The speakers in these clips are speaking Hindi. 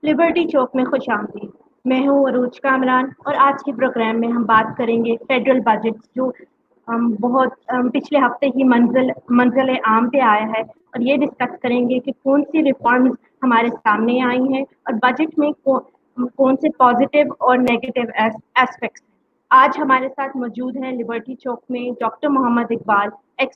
लिबर्टी चौक में खुशामदीद। मैं हूँ अरूज कामरान और आज के प्रोग्राम में हम बात करेंगे फेडरल बजट जो बहुत पिछले हफ्ते ही मंजिल आम पे आया है और ये डिस्कस करेंगे कि कौन सी रिफॉर्म्स हमारे सामने आई हैं और बजट में कौन से पॉजिटिव और नेगेटिव एस्पेक्ट्स हैं। आज हमारे साथ मौजूद हैं लिबर्टी चौक में doctor Mohammad Iqbal, ex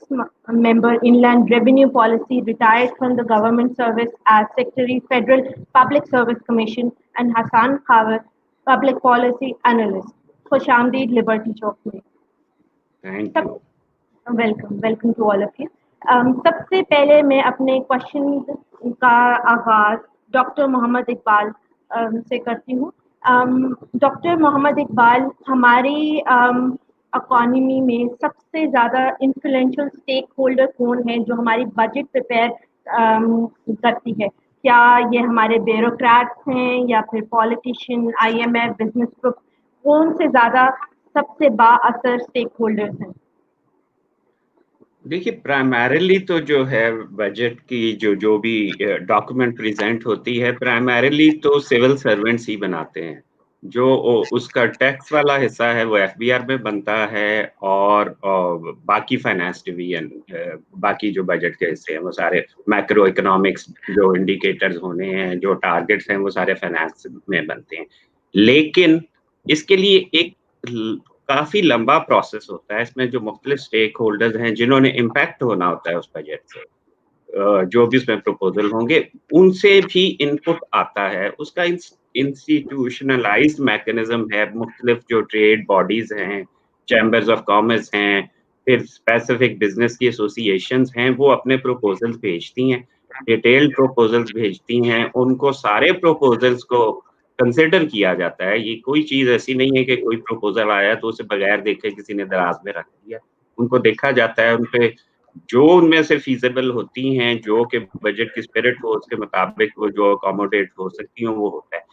member Inland Revenue Policy, retired from the government service as Secretary Federal Public Service Commission, and Hassan Khawer, Public Policy Analyst. खुश आमदीद लिबर्टी चौक में। Thank you. Welcome to all of you. सबसे पहले मैं अपने क्वेश्चन का आगाज डॉक्टर मोहम्मद इकबाल से करती हूँ। डॉक्टर मोहम्मद इकबाल, हमारी इकोनॉमी में सबसे ज़्यादा इन्फ्लुएंशियल स्टेक होल्डर कौन है जो हमारी बजट प्रिपेयर करती है? क्या ये हमारे ब्यूरोक्रेट्स हैं या फिर पॉलिटिशियन, आईएमएफ, बिजनेस ग्रुप? कौन से ज़्यादा सबसे बाअसर स्टेक होल्डर्स हैं? देखिए, प्राइमरीली तो जो है बजट की जो भी डॉक्यूमेंट प्रेजेंट होती है, प्राइमरीली तो सिविल सर्वेंट्स ही बनाते हैं। जो उसका टैक्स वाला हिस्सा है वो एफबीआर में बनता है और बाकी फाइनेंस डिवीजन, बाकी जो बजट के हिस्से हैं वो सारे मैक्रो इकोनॉमिक्स जो इंडिकेटर्स होने हैं, जो टारगेट्स हैं, वो सारे फाइनेंस में बनते हैं। लेकिन इसके लिए एक काफ़ी लंबा प्रोसेस होता है। इसमें जो मुख्तलिफ स्टेक होल्डर्स हैं जिन्होंने इम्पैक्ट होना होता है उस बजट से, जो भी उसमें प्रपोजल होंगे उनसे भी इनपुट आता है। उसका इंस्टीट्यूशनलाइज्ड मैकेनिज्म है। मुख्तलिफ जो ट्रेड बॉडीज हैं, चैम्बर्स ऑफ कॉमर्स हैं, फिर स्पेसिफिक बिजनेस की एसोसिएशंस हैं, वो अपने प्रपोजल्स भेजती हैं, डिटेल्ड प्रपोजल्स भेजती हैं। उनको सारे प्रपोजल्स को कंसिडर किया जाता है। ये कोई चीज़ ऐसी नहीं है कि कोई प्रपोजल आया तो उसे बगैर देखे किसी ने दराज में रख दिया। उनको देखा जाता है, उनपे जो उनमें से फीजिबल होती हैं, जो कि बजट की स्पिरिट हो उसके मुताबिक वो जो अकोमोडेट हो सकती हो वो होता है।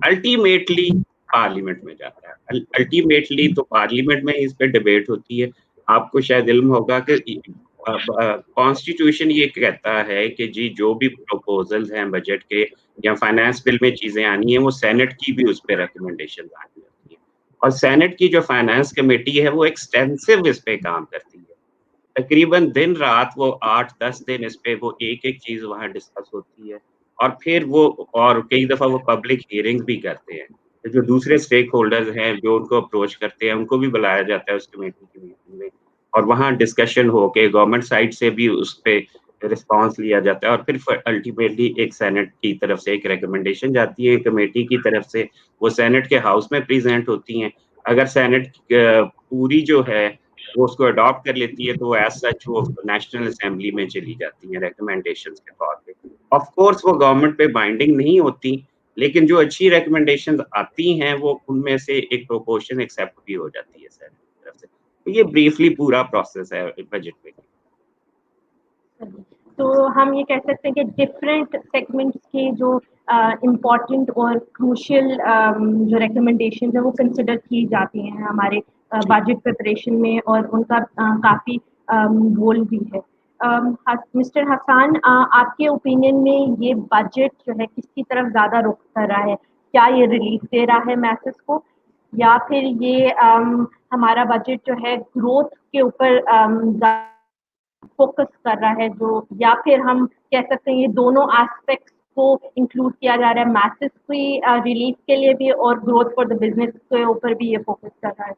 अल्टीमेटली पार्लियामेंट में जाता है। अल्टीमेटली तो पार्लियामेंट में इस पे डिबेट होती है। आपको शायद इल्म होगा कि कॉन्स्टिट्यूशन ये कहता है कि जी जो भी प्रपोजल्स हैं बजट के या फाइनेंस बिल में चीजें आनी है वो सेनेट की भी उस पर रिकमेंडेशन आनी होती है। और सेनेट की जो फाइनेंस कमेटी है वो एक्सटेंसिव इस पे काम करती है। तकरीबन दिन रात वो 8-10 दिन इस पे वो एक-एक चीज़ वहाँ डिस्कस होती है और फिर वो और कई दफ़ा वो पब्लिक हियरिंग्स भी करते हैं। तो जो दूसरे स्टेक होल्डर्स हैं जो उनको अप्रोच करते हैं उनको भी बुलाया जाता है उस कमेटी की मीटिंग में और वहाँ डिस्कशन होके गवर्नमेंट साइड से भी उस पे रिस्पॉन्स लिया जाता है और फिर अल्टीमेटली एक सेनेट की तरफ से एक रिकमेंडेशन जाती है कमेटी की तरफ से, वो सेनेट के हाउस में प्रेज़ेंट होती हैं। अगर सेनेट पूरी जो है वो उसको अडॉप्ट कर लेती है तो वो एज़ सच वो नेशनल असेंबली में चली जाती हैं रिकमेंडेशंस के तौर पे। ऑफ कोर्स वो गवर्नमेंट पे बाइंडिंग नहीं होती, लेकिन जो अच्छी रिकमेंडेशंस आती हैं वो उनमें से एक प्रोपोर्शन एक्सेप्ट भी हो जाती है सेनेट की तरफ से। तो ये ब्रीफली पूरा प्रोसेस है बजट में। तो हम ये कह सकते हैं कि डिफरेंट सेगमेंट्स के जो इम्पोर्टेंट और क्रूशियल जो रिकमेंडेशन है वो कंसिडर की जाती हैं हमारे बजट प्रिपरेशन में और उनका काफ़ी रोल भी है। मिस्टर हसान, आपके ओपिनियन में ये बजट जो है किसकी तरफ ज़्यादा रुख कर रहा है? क्या ये रिलीफ दे रहा है मैसेज को या फिर ये हमारा बजट जो है ग्रोथ के ऊपर फोकस कर रहा है, जो या फिर हम कह सकते हैं ये दोनों एस्पेक्ट्स को इंक्लूड किया जा रहा है, मैसेज की रिलीफ के लिए भी और ग्रोथ फॉर द बिजनेस के ऊपर भी ये फोकस कर रहा है?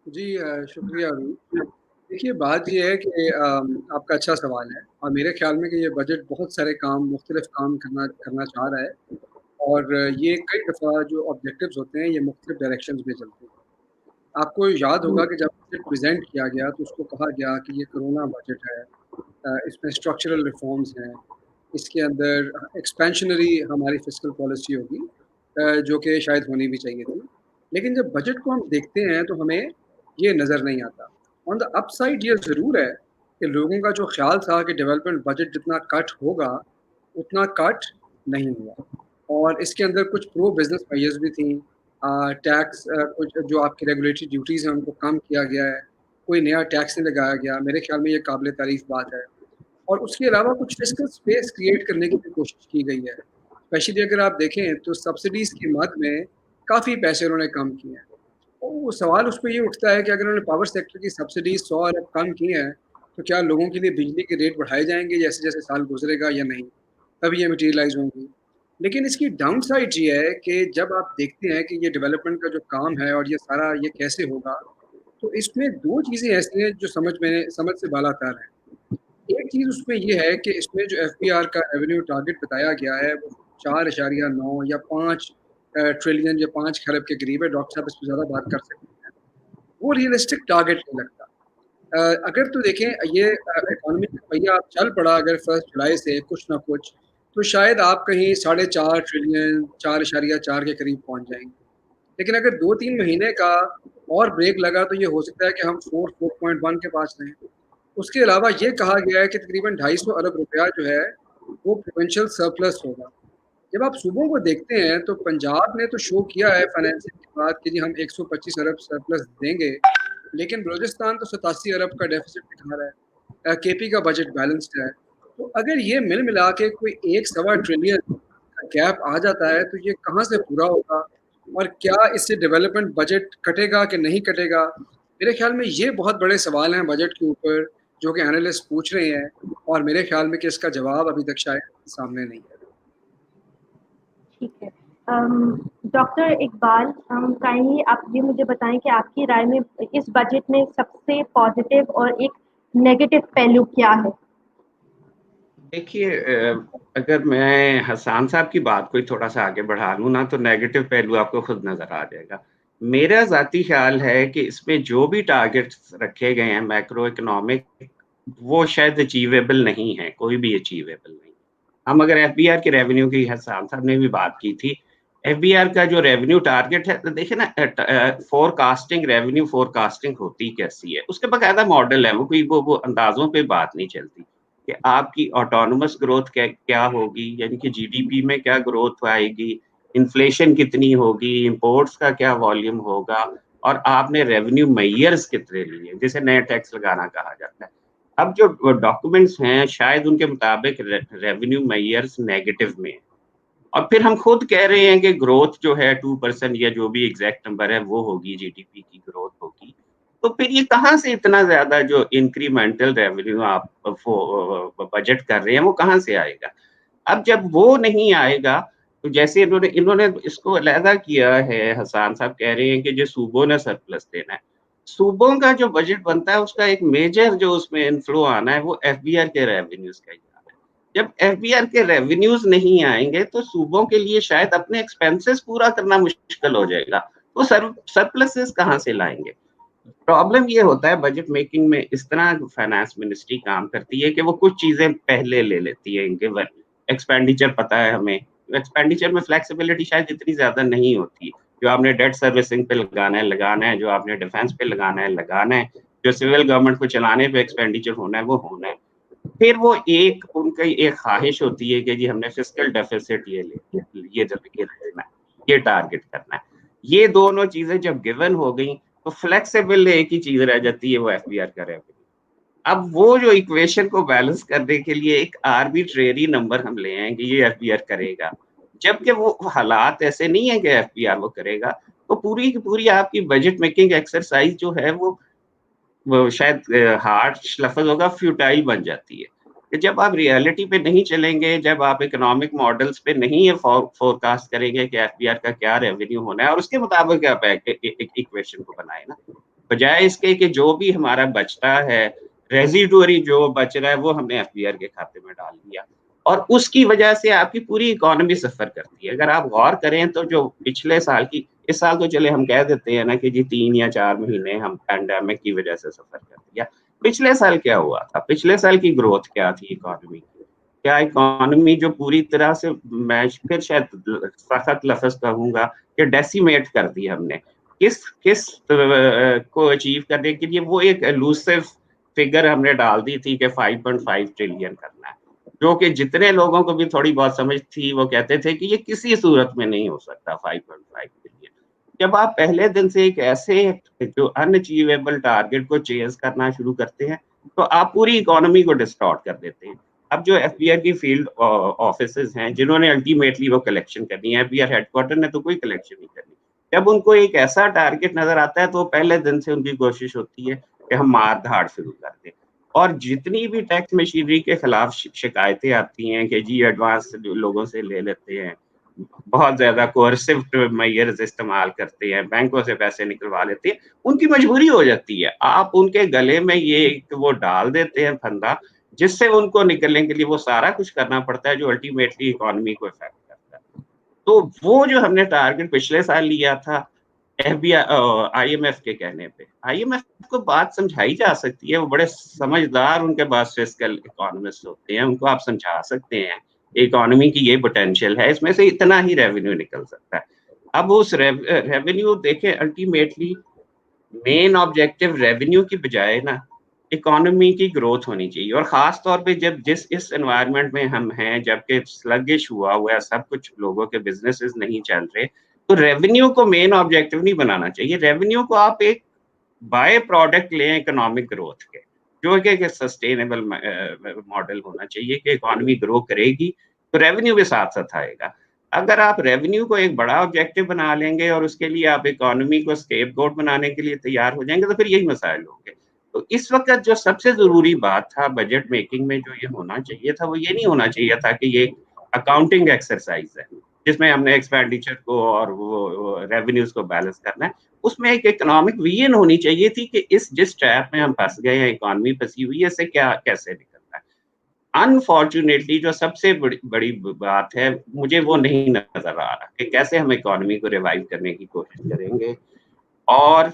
जी शुक्रिया अरूज। देखिए बात ये है कि आपका अच्छा सवाल है और मेरे ख्याल में कि ये बजट बहुत सारे काम मुख्तलिफ काम करना करना चाह रहा है और ये कई दफ़ा जो ऑब्जेक्टिव्स होते हैं ये मुख्तलिफ डायरेक्शंस में चलते हैं। आपको याद होगा कि जब बजट प्रेजेंट किया गया तो उसको कहा गया कि ये कोरोना बजट है, इसमें स्ट्रक्चरल रिफॉर्म्स हैं, इसके अंदर एक्सपेंशनरी हमारी फिस्कल पॉलिसी होगी, जो कि शायद होनी भी चाहिए थी। लेकिन जब बजट को हम देखते हैं तो हमें ये नज़र नहीं आता। ऑन द अपसाइड ये ज़रूर है कि लोगों का जो ख्याल था कि डेवलपमेंट बजट जितना कट होगा उतना कट नहीं हुआ और इसके अंदर कुछ प्रो बिजनेस मेजर्स भी थी। टैक्स कुछ जो आपकी रेगुलेटरी ड्यूटीज़ हैं उनको कम किया गया है, कोई नया टैक्स नहीं लगाया गया। मेरे ख्याल में ये काबिल तारीफ़ बात है और उसके अलावा कुछ फिस्कल स्पेस क्रिएट करने की भी कोशिश की गई है, स्पेशली अगर आप देखें तो सब्सिडीज़ की मद में काफ़ी पैसे उन्होंने कम किए हैं। वो सवाल उस पे ये उठता है कि अगर उन्होंने पावर सेक्टर की सब्सिडीज़ 100 अरब कम की हैं, तो क्या लोगों के लिए बिजली के रेट बढ़ाए जाएँगे जैसे-जैसे साल गुज़रेगा या नहीं? तभी ये मटीरियलाइज़ होंगी। लेकिन इसकी डाउन साइड ये है कि जब आप देखते हैं कि ये डेवलपमेंट का जो काम है और ये सारा ये कैसे होगा, तो इसमें 2 चीज़ें ऐसी हैं जो समझ से बालातर हैं। एक चीज़ उसमें ये है कि इसमें जो एफबीआर का रेवेन्यू टारगेट बताया गया है, वो 4.9 या 5 ट्रिलियन या 5 खरब के करीब है। डॉक्टर साहब इस पे ज़्यादा बात कर सकते हैं। वो रियलिस्टिक टारगेट नहीं लगता। अगर तो देखें ये इकोनॉमी का पहिया अब चल पड़ा अगर 1 जुलाई से कुछ ना कुछ, तो शायद आप कहीं 4.5 ट्रिलियन 4.4 के करीब पहुँच जाएँगे। लेकिन अगर 2-3 महीने का और ब्रेक लगा तो ये हो सकता है कि हम 4.1 के पास रहें। उसके अलावा ये कहा गया है कि तकरीबन 250 अरब रुपया जो है, वो प्रोविंशियल सरप्लस होगा। जब आप सूबों को देखते हैं तो पंजाब ने तो शो किया है फाइनेंसिंग के बाद कि जी हम 125 अरब सरप्लस देंगे, लेकिन बलूचिस्तान तो 87 अरब का डेफ़िसिट दिखा रहा है। केपी का बजट बैलेंस्ड है। तो अगर ये मिला के कोई 1 सवा ट्रिलियन का गैप आ जाता है तो ये कहाँ से पूरा होगा? और क्या इससे डेवलपमेंट बजट कटेगा कि नहीं कटेगा? मेरे ख़्याल में ये बहुत बड़े सवाल हैं बजट के ऊपर जो कि एनालिस्ट पूछ रहे हैं और मेरे ख़्याल में कि इसका जवाब अभी तक शायद सामने नहीं है। ठीक है। डॉक्टर इकबाल, काइंडली आप ये मुझे बताएँ कि आपकी राय में इस बजट में सबसे पॉज़िटिव और एक नेगेटिव पहलू क्या है? देखिए अगर मैं हसन साहब की बात को थोड़ा-सा आगे बढ़ा लूँ ना, तो नेगेटिव पहलू आपको खुद नज़र आ जाएगा। मेरा ज़ाती ख़्याल है कि इसमें जो भी टारगेट्स रखे गए हैं मैक्रो इकोनॉमिक, वो शायद अचीवेबल नहीं है, कोई भी अचीवेबल नहीं। हम अगर एफबीआर के रेवेन्यू की हसन साहब ने भी बात की थी, एफबीआर का जो रेवेन्यू टारगेट है, तो देखिए ना फ़ोरकास्टिंग रेवेन्यू फ़ोरकास्टिंग होती कैसी है? उसके बाकायदा मॉडल है, वो कोई वो अंदाज़ों पे बात नहीं चलती। कि आपकी ऑटोनोमस ग्रोथ क्या होगी, यानी कि जीडीपी में क्या ग्रोथ आएगी, इन्फ्लेशन कितनी होगी, इंपोर्ट्स का क्या वॉल्यूम होगा और आपने रेवेन्यू मेजर्स कितने लिए, जिसे नया टैक्स लगाना कहा जाता है। अब जो डॉक्यूमेंट्स हैं शायद उनके मुताबिक रेवेन्यू मेजर्स नेगेटिव में है और फिर हम खुद कह रहे हैं कि ग्रोथ जो है 2% या जो भी एग्जैक्ट नंबर है वो होगी, जीडीपी की ग्रोथ होगी। तो फिर ये कहाँ से इतना ज़्यादा जो इंक्रीमेंटल रेवेन्यू आप बजट कर रहे हैं, वो कहाँ से आएगा? अब जब वो नहीं आएगा, तो जैसे इन्होंने इन्होंने इसको अलहदा किया है, हसन साहब कह रहे हैं कि जो सूबों ने सरप्लस देना है। सूबों का जो बजट बनता है, उसका एक मेजर जो उसमें इन्फ्लो आना है, वो एफबीआर के रेवेन्यूज़ का ही आना है। जब एफबीआर के रेवेन्यूज़ नहीं आएँगे, तो सूबों के लिए शायद अपने एक्सपेंसेस पूरा करना मुश्किल हो जाएगा। तो सरप्लसेस कहाँ से लाएँगे? प्रॉब्लम ये होता है बजट मेकिंग में इस तरह फाइनेंस मिनिस्ट्री काम करती है कि वो कुछ चीज़ें पहले ले लेती है गिवन एक्सपेंडिचर पता है हमें। एक्सपेंडिचर में फ्लेक्सिबिलिटी शायद इतनी ज़्यादा नहीं होती। जो आपने डेट सर्विसिंग पे लगाना है, जो आपने डिफेंस पे लगाना है, जो सिविल गवर्नमेंट को चलाने पे एक्सपेंडिचर होना है, वो होना है। फिर वो उनकी एक ख़्वाहिश होती है कि जी हमने फिस्कल डेफिसिट ये रखना है, ये टारगेट करना है। ये दोनों चीज़ें जब गिवन हो गई, तो फ्लेक्सिबल एक ही चीज़ रह जाती है, वो एफबीआर का रेवेन्यू। अब वो जो इक्वेशन को बैलेंस करने के लिए एक आर्बिट्रेरी नंबर हम ले आए कि ये एफबीआर करेगा। जबकि वो हालात ऐसे नहीं है कि एफबीआर वो करेगा, तो पूरी की पूरी आपकी बजट मेकिंग एक्सरसाइज़ जो है वो शायद हार्श लफ़्ज़ होगा, फ्यूटाइल बन जाती है। कि जब आप रियलिटी पे नहीं चलेंगे, जब आप इकोनॉमिक मॉडल्स पे नहीं ये फ़ोरकास्ट करेंगे कि एफबीआर का क्या रेवेन्यू होना है और उसके मुताबिक आप एक इक्वेशन को बनाएँ ना। बजाय इसके कि जो भी हमारा बचता है, रेज़िडुअरी जो बच रहा है, वो हमने एफबीआर के खाते में डाल दिया और उसकी वजह से आपकी पूरी इकोनॉमी सफ़र करती है। अगर आप गौर करें तो जो पिछले साल की इस साल तो चले हम कह देते हैं ना कि जी 3 या 4 महीने हम पैंडेमिक की वजह से सफ़र कर दिया। पिछले साल क्या हुआ था? पिछले साल की ग्रोथ क्या थी इकोनॉमी की? क्या इकोनॉमी जो पूरी तरह से मैं फिर शायद सख्त लफ़्ज़ कहूँगा कि डेसिमेट कर दी हमने। किस किस को अचीव करने के लिए वो एक एलूसिव फिगर हमने डाल दी थी कि 5.5 ट्रिलियन करना है। जो कि जितने लोगों को भी थोड़ी बहुत समझ थी, वो कहते थे कि ये किसी सूरत में नहीं हो सकता 5.5 ट्रिलियन। जब आप पहले दिन से एक ऐसे जो अनअचीवेबल टारगेट को चेज़ करना शुरू करते हैं, तो आप पूरी इकोनॉमी को डिस्टॉर्ट कर देते हैं। अब जो एफबीआर की फील्ड ऑफिसेज हैं जिन्होंने अल्टीमेटली वो कलेक्शन करनी है, एफबीआर हेडक्वार्टर ने तो कोई कलेक्शन नहीं करनी। जब उनको एक ऐसा टारगेट नजर आता है तो पहले दिन से उनकी कोशिश होती है कि हम मार धाड़ शुरू कर दें। और जितनी भी टैक्स मशीनरी के खिलाफ शिकायतें आती हैं कि जी एडवांस लोगों से ले लेते हैं, बहुत ज्यादा कोर्सिव मेजर्स इस्तेमाल करते हैं, बैंकों से पैसे निकलवा लेते हैं, उनकी मजबूरी हो जाती है। आप उनके गले में ये वो डाल देते हैं फंदा, जिससे उनको निकलने के लिए वो सारा कुछ करना पड़ता है जो अल्टीमेटली इकोनॉमी को इफेक्ट करता है। तो वो जो हमने टारगेट पिछले साल लिया था एफबीआई आईएमएफ के कहने पे, आईएमएफ को बात समझाई जा सकती है, वो बड़े समझदार उनके पास फिस्कल इकोनॉमिस्ट होते हैं, उनको आप समझा सकते हैं इकोनॉमी की ये पोटेंशियल है, इसमें से इतना ही रेवेन्यू निकल सकता है। अब उस रेवेन्यू देखें, अल्टीमेटली मेन ऑब्जेक्टिव रेवेन्यू की बजाय ना इकोनॉमी की ग्रोथ होनी चाहिए। और खास तौर पे जब इस एनवायरनमेंट में हम हैं, जबकि स्लगिश हुआ है सब कुछ, लोगों के बिजनेसेस नहीं चल रहे, तो रेवेन्यू को मेन ऑब्जेक्टिव नहीं बनाना चाहिए। रेवेन्यू को आप एक बाय प्रोडक्ट लें इकोनॉमिक ग्रोथ के, जो कि सस्टेनेबल मॉडल होना चाहिए कि इकोनॉमी ग्रो करेगी तो रेवेन्यू भी साथ साथ आएगा। अगर आप रेवेन्यू को एक बड़ा ऑब्जेक्टिव बना लेंगे और उसके लिए आप इकोनॉमी को स्केपगोट बनाने के लिए तैयार हो जाएंगे, तो फिर यही मसाइल होंगे। तो इस वक्त जो सबसे जरूरी बात था बजट मेकिंग में, जो ये होना चाहिए था, वो ये नहीं होना चाहिए था कि ये अकाउंटिंग एक्सरसाइज है जिसमें हमने एक्सपेंडिचर को और वो रेवेन्यूज को बैलेंस करना है। उसमें एक इकोनॉमिक विजन होनी चाहिए थी कि जिस ट्रैप में हम फंस गए हैं, इकोनॉमी फंसी हुई है, इससे क्या कैसे निकलना है। अनफॉर्चुनेटली जो सबसे बड़ी बात है, मुझे वो नहीं नजर आ रहा कि कैसे हम इकोनॉमी को रिवाइव करने की कोशिश करेंगे और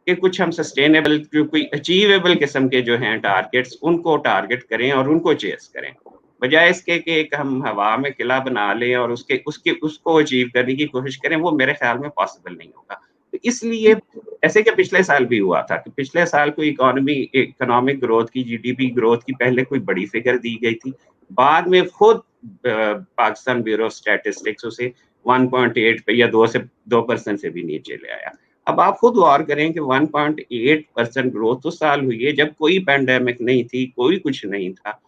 कि कुछ हम सस्टेनेबल, जो कोई अचीवेबल किस्म के जो हैं टारगेट्स, उनको टारगेट करें और उनको चेस करें, बजाय इसके कि एक हम हवा में किला बना लें और उसको अचीव करने की कोशिश करें। वो मेरे ख्याल में पॉसिबल नहीं होगा। तो इसलिए ऐसे कि पिछले साल भी हुआ था कि पिछले साल को इकोनॉमिक ग्रोथ की, जीडीपी ग्रोथ की पहले कोई बड़ी फिगर दी गई थी, बाद में खुद पाकिस्तान ब्यूरो स्टैटिस्टिक्स उसे 1.8 पे या 2% से भी नीचे ले आया। अब आप खुद गौर करें कि 1.8% ग्रोथ उस साल हुई है जब कोई पैंडेमिक नहीं थी, कोई कुछ नहीं था।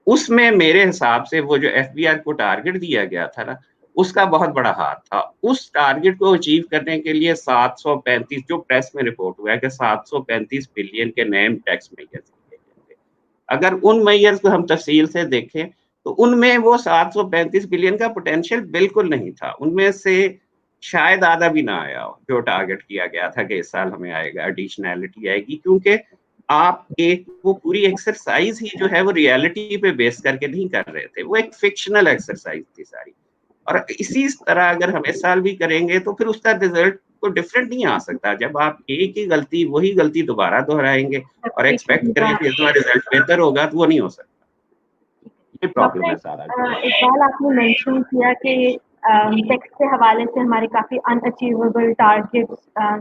उसमें मेरे हिसाब से वो जो एफबीआर को टारगेट दिया गया था ना, उसका बहुत बड़ा हाथ था। उस टारगेट को अचीव करने के लिए 735, जो प्रेस में रिपोर्ट हुआ है कि 735 बिलियन के नए टैक्स मेजर्स लिए गए थे। अगर उन मेजर्स को हम तफसील से देखें तो उनमें वो 735 बिलियन का पोटेंशियल बिल्कुल नहीं था। उनमें से शायद आधा भी ना आया हो जो टारगेट किया गया था कि इस साल हमें आएगा, एडिशनैलिटी आएगी, क्योंकि आप एक वो पूरी एक्सरसाइज ही जो है वो रियलिटी पे बेस करके नहीं कर रहे थे, वो एक फिक्शनल एक्सरसाइज थी सारी। और इसी तरह अगर हम इस साल भी करेंगे तो फिर उसका रिजल्ट को डिफरेंट नहीं आ सकता। जब आप एक ही गलती, वही गलती दोबारा दोहराएंगे और एक्सपेक्ट करें कि इसका रिजल्ट बेहतर होगा, तो वो नहीं हो सकता। ये प्रॉब्लम है सारा। इकबाल, आपने मेंशन किया कि टैक्स के हवाले से हमारे काफ़ी अनअचीवेबल टारगेट्स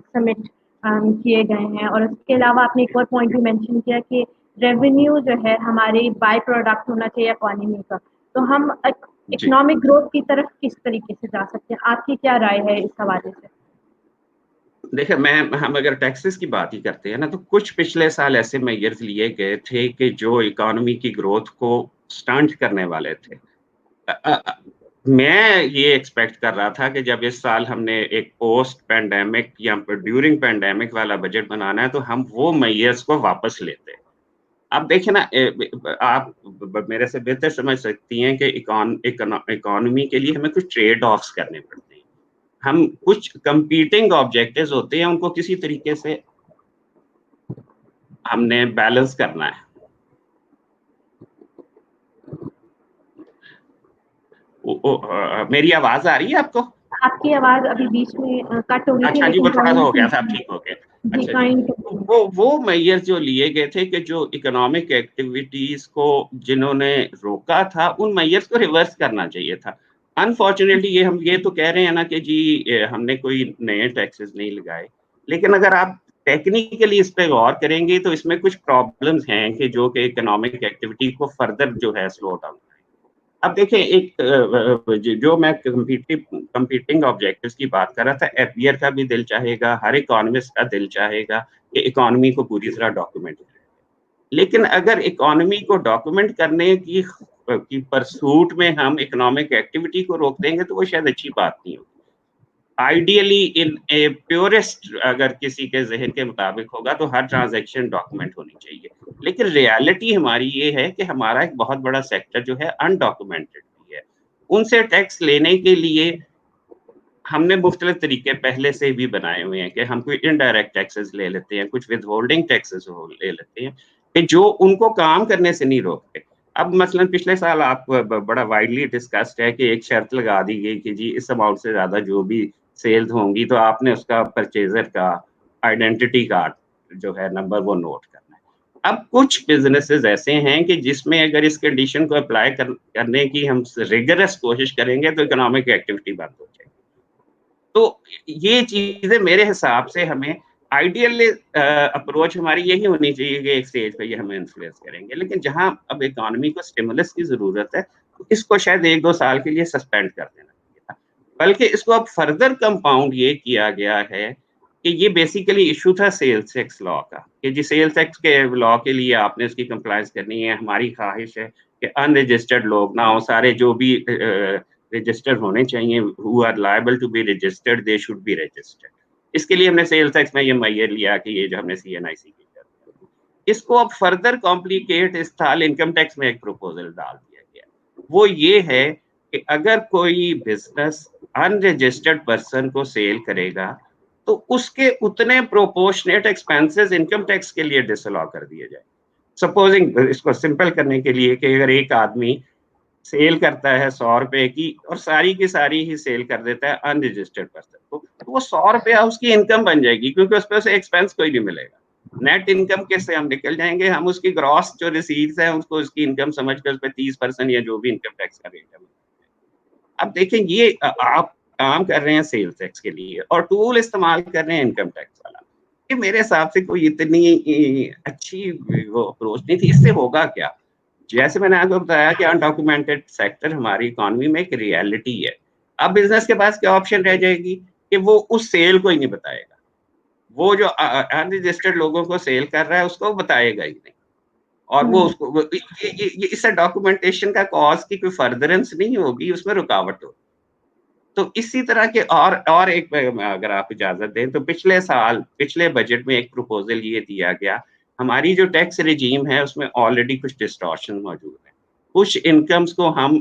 सबमिट किए गए हैं, और उसके अलावा आपने एक और पॉइंट भी मेंशन किया कि रेवेन्यू जो है हमारे बाय प्रोडक्ट होना चाहिए इकोनॉमी का। तो हम इकोनॉमिक ग्रोथ की तरफ किस तरीके से जा सकते हैं? आपकी क्या राय है इस हवाले से? देखिए, हम अगर टैक्सेस की बात ही करते हैं ना, तो कुछ पिछले साल ऐसे मेजर्स लिए गए थे कि जो इकोनॉमी की ग्रोथ को स्टंट करने वाले थे। मैं ये एक्सपेक्ट कर रहा था कि जब इस साल हमने एक पोस्ट पैंडेमिक या ड्यूरिंग पैंडेमिक वाला बजट बनाना है, तो हम वो मेजर्स को वापस लेते। अब देखिए ना, आप मेरे से बेहतर समझ सकती हैं कि इकोनॉमी के लिए हमें कुछ ट्रेड ऑफ्स करने पड़ते हैं। हम कुछ कंपीटिंग ऑब्जेक्टिव्स होते हैं, उनको किसी तरीके से हमने बैलेंस करना है। मेरी आवाज आ रही है आपको? आपकी आवाज अभी बीच में कट हो गई थी, अच्छा जी, वो थोड़ा सा हो गया था, अब ठीक हो गया। अच्छा जी, वो मेजर्स जो लिए गए थे कि जो इकोनॉमिक एक्टिविटीज को जिन्होंने रोका था, उन मेजर्स को रिवर्स करना चाहिए था। अनफॉर्चुनेटली हम ये तो कह रहे हैं ना कि जी हमने कोई नए टैक्सेस नहीं लगाए, लेकिन अगर आप टेक्निकली इस पे गौर करेंगे तो इसमें कुछ प्रॉब्लम्स हैं कि जो कि इकोनॉमिक एक्टिविटी को फर्दर जो है स्लो डाउन। अब देखिए, जो मैं कंपीटिंग ऑब्जेक्टिव्स की बात कर रहा था, एफबीआर का भी दिल चाहेगा, हर इकोनॉमिस्ट का दिल चाहेगा कि इकोनॉमी को पूरी तरह डॉक्यूमेंट करें। लेकिन अगर इकोनॉमी को डॉक्यूमेंट करने की परसूट में हम इकोनॉमिक एक्टिविटी को रोक देंगे तो वो शायद अच्छी बात नहीं होगी। आइडियली इन ए प्योरेस्ट अगर किसी के ज़हन के मुताबिक होगा तो हर ट्रांजैक्शन डॉक्यूमेंट होनी चाहिए। लेकिन रियलिटी हमारी ये है कि हमारा एक बहुत बड़ा सेक्टर जो है अनडॉक्यूमेंटेड भी है। उनसे टैक्स लेने के लिए हमने मुख्तलिफ तरीके पहले से भी बनाए हुए हैं कि हम कोई इनडायरेक्ट टैक्सेस ले लेते हैं, कुछ विथहोल्डिंग टैक्सेस ले लेते हैं कि जो उनको काम करने से नहीं रोकते। अब मसलन पिछले साल आप बड़ा वाइडली डिस्कस्ड है कि एक शर्त लगा दी गई कि जी इस अमाउंट से ज़्यादा जो भी सेल्स होंगी तो आपने उसका परचेज़र का आइडेंटिटी कार्ड जो है नंबर वो नोट करना है। अब कुछ बिज़नेसेस ऐसे हैं कि जिसमें अगर इस कंडीशन को अप्लाई करने की हम रिगरस कोशिश करेंगे तो इकोनॉमिक एक्टिविटी बंद हो जाएगी। तो ये चीज़ें मेरे हिसाब से हमें आइडियल अप्रोच हमारी यही होनी चाहिए कि एक स्टेज पे ये हमें इन्फ्लुएंस करेंगे। लेकिन जहाँ अब इकोनॉमी को स्टिमुलस की ज़रूरत है, तो इसको शायद 1-2 साल के लिए सस्पेंड कर देना चाहिए था। बल्कि इसको अब फर्दर कंपाउंड ये किया गया है कि ये बेसिकली इश्यू था सेल्स टैक्स लॉ का, कि जी सेल्स टैक्स के लॉ के लिए आपने उसकी कंप्लायंस करनी है। हमारी ख्वाहिश है कि अनरजिस्टर्ड लोग ना हो, सारे जो भी रजिस्टर होने चाहिए, who are liable to be registered they should be registered. इसके लिए हमने सेल्स टैक्स में ये मुहैया लिया कि ये जो हमने सीएनआईसी की कर दिया। इसको अब फर्दर कॉम्प्लिकेट इस साल इनकम टैक्स में एक प्रपोजल डाल दिया गया। वो ये है कि अगर कोई बिजनेस अनरजिस्टर्ड पर्सन को सेल करेगा तो उसके उतने प्रोपोर्शनेट एक्सपेंसेस इनकम टैक्स के लिए डिसअलाउ कर दिए जाए। सपोजिंग इसको सिंपल करने के लिए कि अगर एक आदमी सेल करता है 100 रुपए की और सारी की सारी ही सेल कर देता है अनरजिस्टर्ड पर्सन को, तो वो 100 रुपया उसकी इनकम बन जाएगी क्योंकि उस पे उसे एक्सपेंस कोई नहीं मिलेगा। नेट इनकम के से हम निकल जाएंगे, हम उसकी ग्रॉस जो रिसीट्स है उसको उसकी इनकम समझ कर उस पे 30% या जो भी इनकम टैक्स का रेट है। अब देखें ये आप काम कर रहे हैं सेल्स टैक्स के लिए और टूल इस्तेमाल कर रहे हैं इनकम टैक्स वाला। ये मेरे हिसाब से कोई इतनी अच्छी वो अप्रोच नहीं थी। इससे होगा क्या? जैसे मैंने आपको बताया कि अनडॉक्यूमेंटेड सेक्टर हमारी इकोनॉमी में एक रियलिटी है। अब बिज़नेस के पास क्या ऑप्शन रह जाएगी कि वो उस सेल को ही नहीं बताएगा। वो जो अनरजिस्टर्ड लोगों को सेल कर रहा है उसको बताएगा ही नहीं। और वो उसको ये इससे डॉक्यूमेंटेशन का कॉस्ट की कोई फर्दरेंस नहीं होगी, उसमें रुकावट होगी। तो इसी तरह के और एक अगर आप इजाज़त दें तो पिछले बजट में एक प्रपोज़ल ये दिया गया, हमारी जो टैक्स रेजीम है उसमें ऑलरेडी कुछ डिस्टॉर्शन मौजूद है। कुछ इनकम्स को हम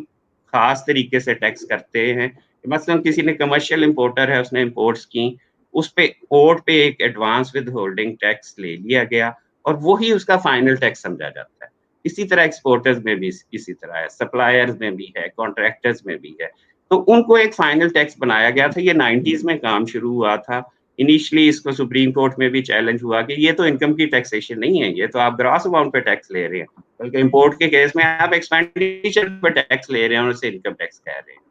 ख़ास तरीके से टैक्स करते हैं। मसलन किसी ने कमर्शियल इंपोर्टर है, उसने इंपोर्ट्स की, उस पे पोर्ट पे एक एडवांस विथहोल्डिंग टैक्स ले लिया गया और वही उसका फाइनल टैक्स समझा जाता है। इसी तरह एक्सपोर्टर्स में भी इसी तरह है, सप्लायर्स में भी है, कॉन्ट्रैक्टर्स में भी है। तो उनको एक फाइनल टैक्स बनाया गया था। ये 90s में काम शुरू हुआ था। इनिशियली इसको सुप्रीम कोर्ट में भी चैलेंज हुआ कि ये तो इनकम की टैक्सेशन नहीं है, ये तो आप ग्रॉस अमाउंट पे टैक्स ले रहे हैं। बल्कि इंपोर्ट के केस में आप एक्सपेंडिचर पे टैक्स ले रहे हैं और उसे इनकम टैक्स कह रहे हैं।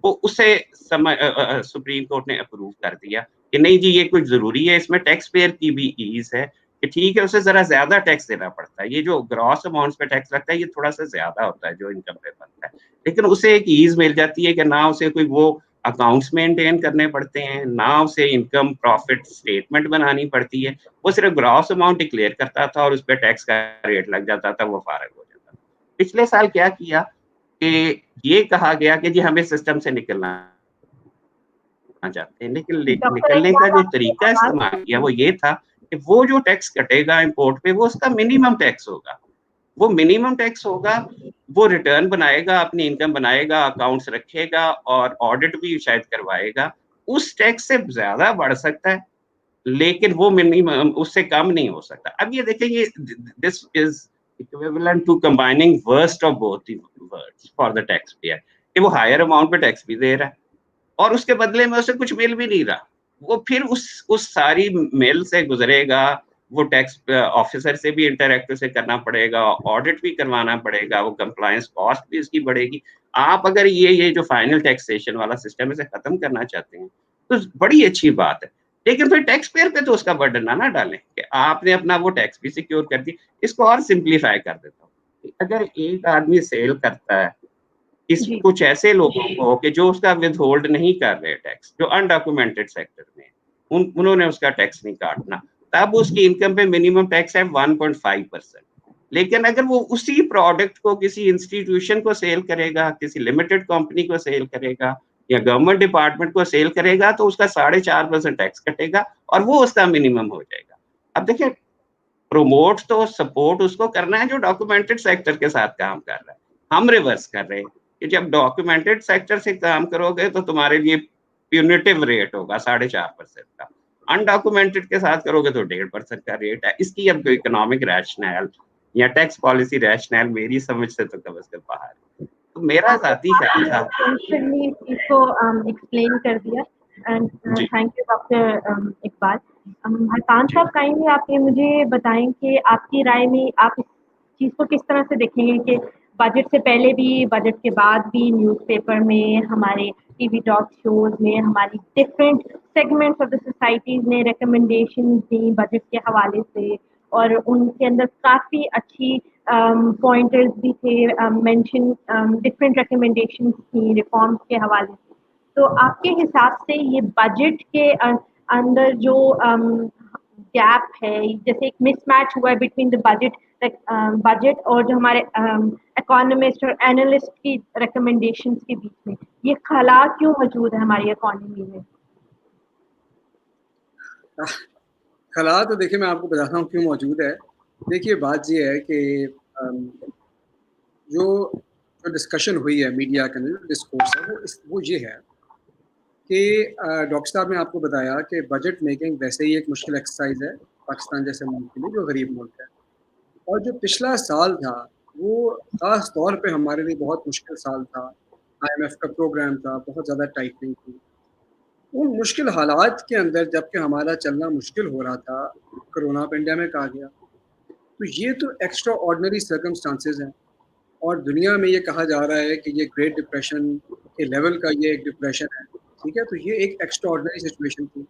तो उसे सुप्रीम कोर्ट ने अप्रूव कर दिया कि नहीं जी ये कुछ ज़रूरी है, इसमें टैक्स पेयर की भी ईज़ है कि ठीक है उसे ज़रा ज़्यादा टैक्स देना पड़ता है। ये जो ग्रॉस अमाउंट्स पे टैक्स लगता है ये थोड़ा-सा ज़्यादा होता है जो इनकम पे बनता है। लेकिन उसे एक ईज़ मिल जाती है कि ना उसे कोई वो अकाउंट्स मेंटेन करने पड़ते हैं, ना उसे इनकम प्रॉफिट स्टेटमेंट बनानी पड़ती है। वो सिर्फ ग्रॉस अमाउंट डिक्लेयर करता था और उस पे टैक्स का रेट लग जाता था, वो फ़ारिग हो जाता था। पिछले साल क्या किया कि ये कहा गया कि जी हमें सिस्टम से निकलना चाहते हैं, लेकिन डॉक्टर निकलने का इकबाल जो आपकी तरीका आवाज़ इस्तेमाल नहीं किया आ वो रही। ये था कि वो जो टैक्स कटेगा इम्पोर्ट पे वो उसका मिनिमम टैक्स होगा। वो मिनिमम टैक्स होगा, वो रिटर्न बनाएगा, अपनी इनकम बनाएगा, अकाउंट्स रखेगा और ऑडिट भी शायद करवाएगा। उस टैक्स से ज़्यादा बढ़ सकता है, लेकिन वो मिनिमम उससे कम नहीं हो सकता। अब ये देखें ये this is equivalent to combining worst of both the worlds for the tax payer कि वो हायर अमाउंट पे टैक्स भी दे रहा है और उसके बदले में उसे कुछ मिल भी नहीं रहा। वो फिर उस सारी मेल से गुज़रेगा, वो टैक्स ऑफ़िसर से भी इंटरैक्ट उसे करना पड़ेगा, ऑडिट भी करवाना पड़ेगा, वो कंप्लायंस कॉस्ट भी उसकी बढ़ेगी। आप अगर ये जो फाइनल टैक्सेशन वाला सिस्टम है इसे ख़त्म करना चाहते हैं, तो बड़ी अच्छी बात है। लेकिन फिर टैक्स पेयर पे तो उसका बर्डन ना डालें कि आपने अपना वो टैक्स भी सिक्योर कर दी। इसको और सिम्प्लीफाई कर देता हूँ। अगर एक आदमी सेल करता है इस जी, कुछ ऐसे लोगों को कि जो उसका विथहोल्ड नहीं कर रहे टैक्स, जो अनडॉक्यूमेंटेड सेक्टर में उन्होंने उसका टैक्स नहीं काटना, तब उसकी इनकम पे मिनिमम टैक्स है 1.5%। लेकिन अगर वो उसी प्रोडक्ट को किसी इंस्टीट्यूशन को सेल करेगा, किसी लिमिटेड कंपनी को सेल करेगा या गवर्नमेंट डिपार्टमेंट को सेल करेगा तो उसका 4.5% टैक्स कटेगा और वो उसका मिनिमम हो जाएगा। अब देखिए प्रमोट तो सपोर्ट उसको करना है जो डॉक्यूमेंटेड सेक्टर के साथ काम कर रहा है। हम रिवर्स कर रहे हैं कि जब डॉक्यूमेंटेड सेक्टर से काम करोगे तो तुम्हारे लिए प्यूनिटिव रेट होगा 4.5% का। अनडॉक्यूमेंटेड के साथ करोगे तो 1.5% का रेट है। इसकी अब इकोनॉमिक रैशनल या टैक्स पॉलिसी रैशनल मेरी समझ से तो कम से कम बाहर है। तो मेरा ज़ाती ख्याल था एक्सटेंसिवली इसको एक्सप्लेन कर दिया एंड जी, thank you doctor Iqbal. Harkan ji. साहब काइंडली आप ये मुझे बताएं कि आपकी राय में आप इस चीज़ को किस तरह से देखेंगे कि बजट से पहले भी, बजट के बाद भी न्यूज़पेपर में, हमारे टीवी टॉक शोज़ में, हमारी different segments of the societies ने रिकमेंडेशंस दी बजट के हवाले से और उनके अंदर काफ़ी अच्छी पॉइंटर्स भी थे, मेंशन डिफरेंट रिकमेंडेशंस थी रिफॉर्म्स के हवाले से। तो आपके हिसाब से ये बजट के अंदर जो गैप है, जैसे एक मिसमैच हुआ है बिटवीन द बजट और जो हमारे इकोनॉमिस्ट और एनालिस्ट की रिकमेंडेशंस के बीच में, ये खला क्यों मौजूद है हमारी इकोनॉमी में? खला तो देखिए मैं आपको बताता हूँ क्यों मौजूद है। देखिए बात ये है कि जो जो डिस्कशन हुई है मीडिया के अंदर, जो डिस्कोर्स है वो ये है कि डॉक्टर साहब ने आपको बताया कि बजट मेकिंग वैसे ही एक मुश्किल एक्सरसाइज है पाकिस्तान जैसे मुल्क के लिए जो गरीब मुल्क है, और जो पिछला साल था वो ख़ास तौर पे हमारे लिए बहुत मुश्किल साल था। आईएमएफ का प्रोग्राम था, बहुत ज़्यादा टाइटनिंग थी। उन मुश्किल हालात के अंदर जबकि हमारा चलना मुश्किल हो रहा था, कोरोना पेंडेमिक आ गया। तो ये तो एक्स्ट्रा ऑर्डिनरी सर्कमस्टांसेस हैं, और दुनिया में ये कहा जा रहा है कि ये ग्रेट डिप्रेशन के लेवल का ये एक डिप्रेशन है, ठीक है? तो ये एक एक्स्ट्रा ऑर्डिनरी सिचुएशन थी।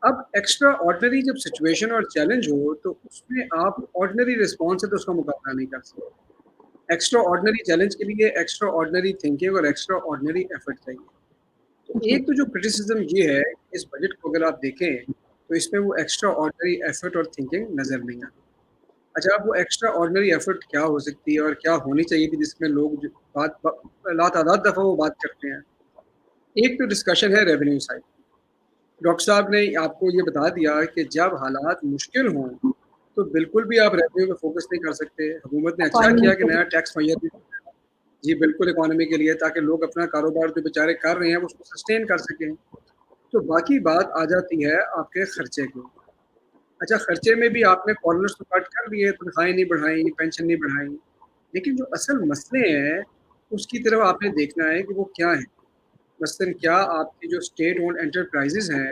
अब एक्स्ट्रा ऑर्डिनरी जब सिचुएशन और चैलेंज हो तो उसमें आप ऑर्डिनरी रिस्पॉन्स से तो उसका मुकाबला नहीं कर सकते। एक्स्ट्रा ऑर्डिनरी चैलेंज के लिए एक्स्ट्रा ऑर्डिनरी थिंकिंग और एक्स्ट्रा ऑर्डिनरी एफर्ट चाहिए। तो जी, एक तो जो क्रिटिसिज्म ये है, इस बजट को अगर आप देखें तो इसमें वो एक्स्ट्रा ऑर्डिनरी एफर्ट और थिंकिंग नज़र नहीं आती। अच्छा, अब वो एक्स्ट्रा ऑर्डिनरी एफर्ट क्या हो सकती है और क्या होनी चाहिए थी जिसमें लोग जो लातादाद दफ़ा वो बात करते हैं। एक तो डिस्कशन है रेवेन्यू साइड। डॉक्टर साहब ने आपको ये बता दिया कि जब हालात मुश्किल हों तो बिल्कुल भी आप रेवेन्यू पे फोकस नहीं कर सकते। हुकूमत ने अच्छा इकोनॉमी किया कि के नया टैक्स मुहैया भी जी बिल्कुल इकोनॉमी के लिए, ताकि लोग अपना कारोबार जो बेचारे कर रहे हैं वो उसको सस्टेन कर सकें। तो बाकी बात आ जाती है आपके खर्चे की। अच्छा, खर्चे में भी आपने कॉर्नर्स तो कट कर दिए, तनख्वाहें नहीं बढ़ाई, पेंशन नहीं बढ़ाई, लेकिन जो असल मसले हैं उसकी तरफ आपने देखना है कि वो क्या है। मसलन क्या आपकी जो स्टेट ओन्ड एंटरप्राइजेज़ हैं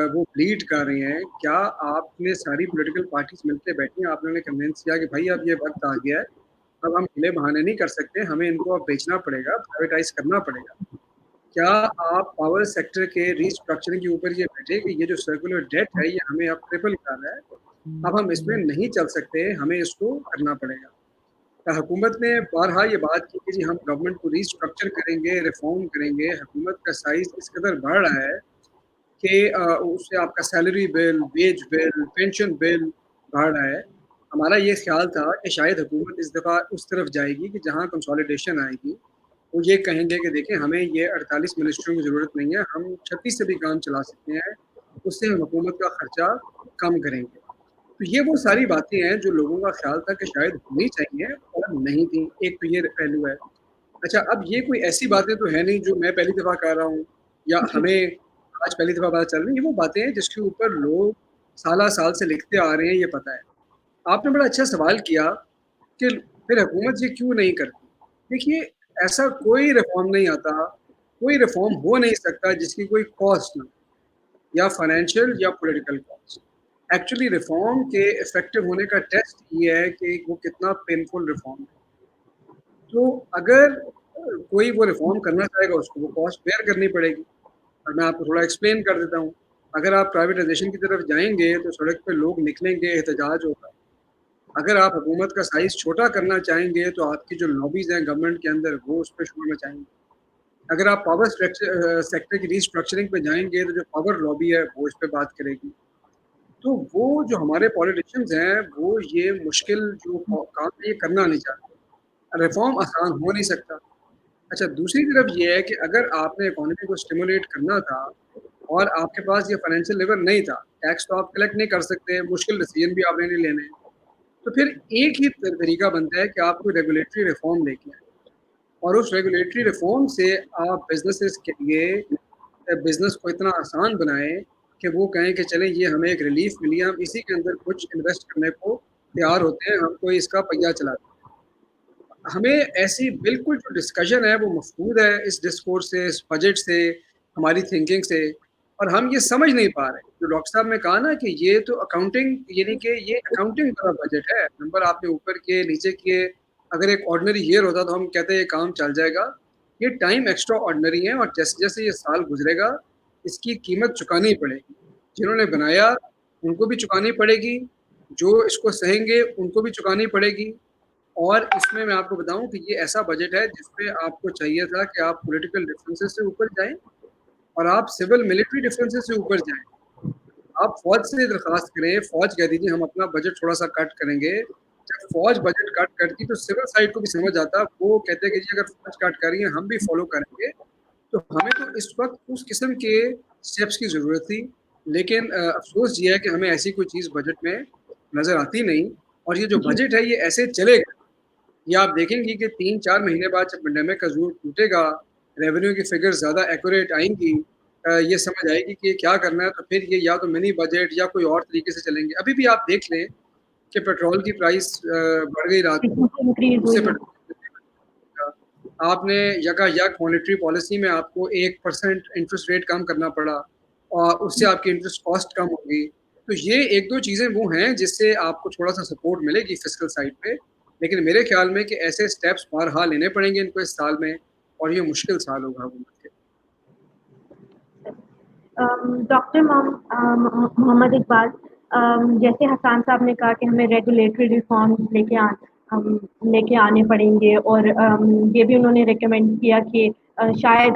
वो ब्लीड कर रही हैं? क्या आपने सारी पॉलिटिकल पार्टीज़ मिलके बैठी हैं, आपने उन्हें कन्विंस किया कि भाई अब ये वक़्त आ गया है, अब हम ढीले बहाने नहीं कर सकते, हमें इनको अब बेचना पड़ेगा, प्राइवेटाइज़ करना पड़ेगा। क्या आप पावर सेक्टर के रीस्ट्रक्चरिंग के ऊपर ये बैठे कि ये जो सर्कुलर डेट है ये हमें अब ट्रिपल कर रहा है, अब हम इसमें नहीं चल सकते, हमें इसको करना पड़ेगा। हुकूमत ने बारहा ये बात की कि जी हम गवर्नमेंट को रीस्ट्रक्चर करेंगे, रिफ़ॉर्म करेंगे, हुकूमत का साइज़ इस कदर बढ़ रहा है कि उससे आपका salary bill, wage bill, pension bill बढ़ रहा है। हमारा ये ख़्याल था कि शायद हुकूमत इस दफ़ा उस तरफ जाएगी कि जहाँ कंसोलिडेशन आएगी, वो ये कहेंगे कि देखें हमें ये 48 मिनिस्ट्रियों की ज़रूरत नहीं है, हम 36 से भी काम चला सकते हैं, उससे हम हुकूमत का खर्चा कम करेंगे। तो ये वो सारी बातें हैं जो लोगों का ख़्याल था कि शायद होनी चाहिए और नहीं थी, एक तो ये पहलू है। अच्छा, अब ये कोई ऐसी बातें तो है नहीं जो मैं पहली दफ़ा कर रहा हूँ या जी, हमें आज पहली दफ़ा पता चल रही है, ये वो बातें हैं जिसके ऊपर लोग साल से लिखते आ रहे हैं, ये पता है। आपने बड़ा अच्छा सवाल किया कि फिर हुकूमत ये क्यों नहीं करती? देखिए, ऐसा कोई रिफ़ॉर्म नहीं आता, कोई रिफ़ॉर्म हो नहीं सकता जिसकी कोई कॉस्ट ना हो, या फाइनेंशियल या पॉलिटिकल कॉस्ट। एक्चुअली रिफ़ॉर्म के इफ़ेक्टिव होने का टेस्ट ये है कि वो कितना पेनफुल रिफ़ॉर्म है। तो अगर कोई वो रिफ़ॉर्म करना चाहेगा उसको वो कॉस्ट बेयर करनी पड़ेगी। और मैं आपको थोड़ा एक्सप्लेन कर देता हूँ। अगर आप प्राइवेटाइज़ेशन की तरफ जाएँगे तो सड़क पे लोग निकलेंगे, एहतजाज होगा। अगर आप हुकूमत का साइज़ छोटा करना चाहेंगे तो आपकी जो लॉबीज़ हैं गवर्नमेंट के अंदर वो उस पे शोर मचाएँगी। अगर आप सेक्टर की रीस्ट्रक्चरिंग पे जाएँगे तो जो पावर लॉबी है वो इस पे बात करेगी। तो वो जो हमारे पॉलिटिशियंस हैं, वो ये मुश्किल जो काम है, ये करना नहीं चाहते। रिफ़ॉर्म आसान हो नहीं सकता। अच्छा, दूसरी तरफ ये है कि अगर आपने इकोनॉमी को स्टिमुलेट करना था और आपके पास ये फाइनेंशियल लेवर नहीं था, टैक्स तो आप कलेक्ट नहीं कर सकते, मुश्किल डिसीजन भी आपने नहीं लेने, तो फिर एक ही तरीका बनता है कि आप कोई रेगुलेटरी रिफॉर्म लेके आए और उस रेगुलेटरी रिफॉर्म से आप बिजनेसेस के लिए बिजनेस को इतना आसान बनाए कि वो कहें कि चलें ये हमें एक रिलीफ मिली, हम इसी के अंदर कुछ इन्वेस्ट करने को तैयार होते हैं, हम कोई इसका पहिया चलाते हैं। हमें ऐसी बिल्कुल जो डिस्कशन है वो मफकूद है इस डिस्कोर्स से, इस बजट से, हमारी थिंकिंग से, और हम ये समझ नहीं पा रहे। जो डॉक्टर साहब ने कहा ना कि ये तो अकाउंटिंग, यानी कि ये अकाउंटिंग का बजट है, नंबर आपने ऊपर किए नीचे किए, अगर एक ऑर्डिनरी ईयर होता तो हम कहते ये काम चल जाएगा। ये टाइम एक्स्ट्रा ऑर्डिनरी है और जैसे जैसे ये साल गुजरेगा इसकी कीमत चुकानी पड़ेगी। जिन्होंने बनाया उनको भी चुकानी पड़ेगी, जो इसको सहेंगे उनको भी चुकानी पड़ेगी। और इसमें मैं आपको बताऊं कि ये ऐसा बजट है जिसमें आपको चाहिए था कि आप पॉलिटिकल डिफरेंसेस से ऊपर जाएं और आप सिविल मिलिट्री डिफरेंसेस से ऊपर जाएं। आप फौज से दरखास्त करें, फौज कह दीजिए हम अपना बजट थोड़ा सा कट करेंगे। जब फौज बजट कट करती तो सिविल साइड को भी समझ आता, वो कहते हैं कि जी अगर फौज कट कर रही है हम भी फॉलो करेंगे। तो हमें तो इस वक्त उस किस्म के स्टेप्स की ज़रूरत थी, लेकिन अफसोस ये है कि हमें ऐसी कोई चीज़ बजट में नज़र आती नहीं। और ये जो जी। बजट है ये ऐसे चलेगा, ये आप देखेंगी कि 3-4 महीने बाद जब पेंडेमिक का ज़ोर टूटेगा, रेवेन्यू की फिगर्स ज़्यादा एक्यूरेट आएँगी, ये समझ आएगी कि क्या करना है, तो फिर ये या तो मिनी बजट या कोई और तरीके से चलेंगे। अभी भी आप देख लें कि पेट्रोल की प्राइस बढ़ गई रात को, इंक्रीज उससे हुई है। पेट्रोल, आपने यकायक मॉनेटरी पॉलिसी में आपको 1% इंटरेस्ट रेट कम करना पड़ा और उससे आपकी इंटरेस्ट कॉस्ट कम होगी। तो ये 1-2 चीज़ें वो हैं जिससे आपको थोड़ा-सा सपोर्ट मिलेगी फिस्कल साइड पे। लेकिन मेरे ख्याल में कि ऐसे स्टेप्स बहरहाल लेने पड़ेंगे इनको इस साल में, और ये मुश्किल साल होगा हुकूमत के। डॉक्टर मोहम्मद इकबाल, जैसे हसन साहब ने कहा कि हमें रेगुलेटरी रिफॉर्म्स लेके आने पड़ेंगे और ये भी उन्होंने रिकमेंड किया कि शायद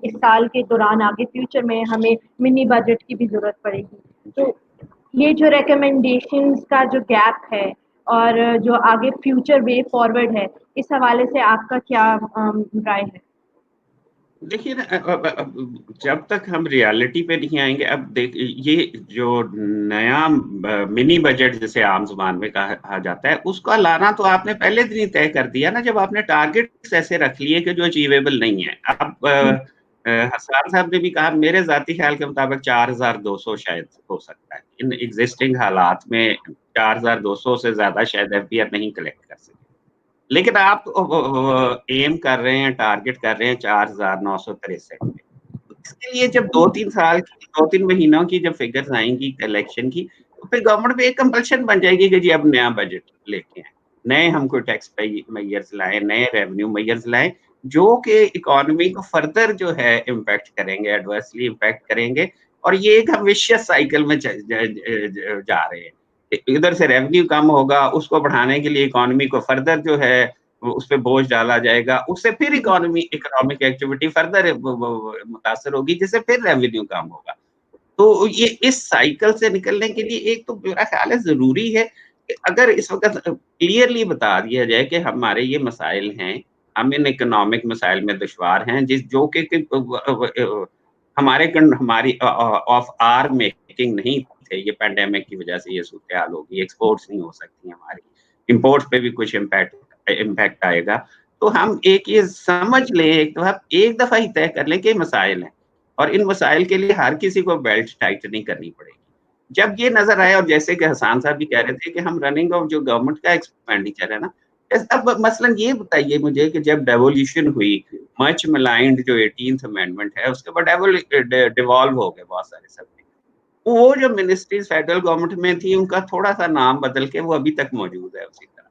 इस साल के दौरान आगे फ्यूचर में हमें मिनी बजट की भी ज़रूरत पड़ेगी। तो ये जो रिकमेंडेशंस का जो गैप है और जो आगे फ्यूचर वे फॉरवर्ड है, इस हवाले से आपका क्या राय है? देखिए ना, जब तक हम रियलिटी पे नहीं आएंगे, अब देख ये जो नया मिनी बजट जिसे आम जुबान में कहा जाता है, उसका लाना तो आपने पहले दिन ही तय कर दिया ना, जब आपने टारगेट्स ऐसे रख लिए कि जो अचीवेबल नहीं है। अब हसन साहब ने भी कहा, मेरे जाती ख्याल के मुताबिक 4200 शायद हो सकता है। इन एग्जिस्टिंग हालात में 4200 से ज्यादा शायद एफबीआर नहीं कलेक्ट कर सकते। लेकिन आप एम कर रहे हैं, टारगेट कर रहे हैं 4963 पे। तो इसके लिए जब 2-3 साल की, 2-3 महीनों की जब फिगर्स आएंगी कलेक्शन की, तो फिर गवर्नमेंट पे एक कंपल्शन बन जाएगी कि जी अब नया बजट लेके आए, नए हमको टैक्स मेजर्स लाएं, नए रेवेन्यू मेजर्स लाएं, जो कि इकोनॉमी को फर्दर जो है इम्पैक्ट करेंगे, एडवर्सली इम्पैक्ट करेंगे। और ये एक हम विशियस साइकिल में जा रहे हैं। इधर से रेवेन्यू कम होगा, उसको बढ़ाने के लिए इकोनॉमी को फर्दर जो है उस पे बोझ डाला जाएगा, उससे फिर इकोनॉमिक एक्टिविटी फर्दर मुतासर होगी, जिससे फिर रेवेन्यू कम होगा। तो ये इस साइकिल से निकलने के लिए एक तो मेरा ख्याल है ज़रूरी है कि अगर इस वक़्त क्लियरली बता दिया जाए कि हमारे ये मसाइल हैं, हम इन इकोनॉमिक मसाइल में दुश्वार हैं, जिस जो कि हमारी ऑफ आवर मेकिंग नहीं थे, ये पैंडेमिक की वजह से ये सूरत-ए-हाल होगी, एक्सपोर्ट्स नहीं हो सकती हमारी, इंपोर्ट्स पे भी कुछ इम्पैक्ट आएगा। तो हम एक ये समझ लें, एक दफ़ा ही तय कर लें कि मसाइल हैं और इन मसाइल के लिए हर किसी को बेल्ट टाइटनिंग करनी पड़ेगी। जब ये नज़र आए, और जैसे कि हसन साहब भी कह रहे थे कि हम रनिंग ऑफ जो गवर्नमेंट का एक्सपेंडिचर है ना, अब मसलन ये बताइए मुझे कि जब डेवोल्यूशन हुई, मच मलाइंड जो 18th अमेंडमेंट है, उसके बाद डिवॉल्व हो गए बहुत सारे सब्जेक्ट। वो जो मिनिस्ट्रीज फेडरल गवर्नमेंट में थी, उनका थोड़ा-सा नाम बदल के वो अभी तक मौजूद है उसी तरह।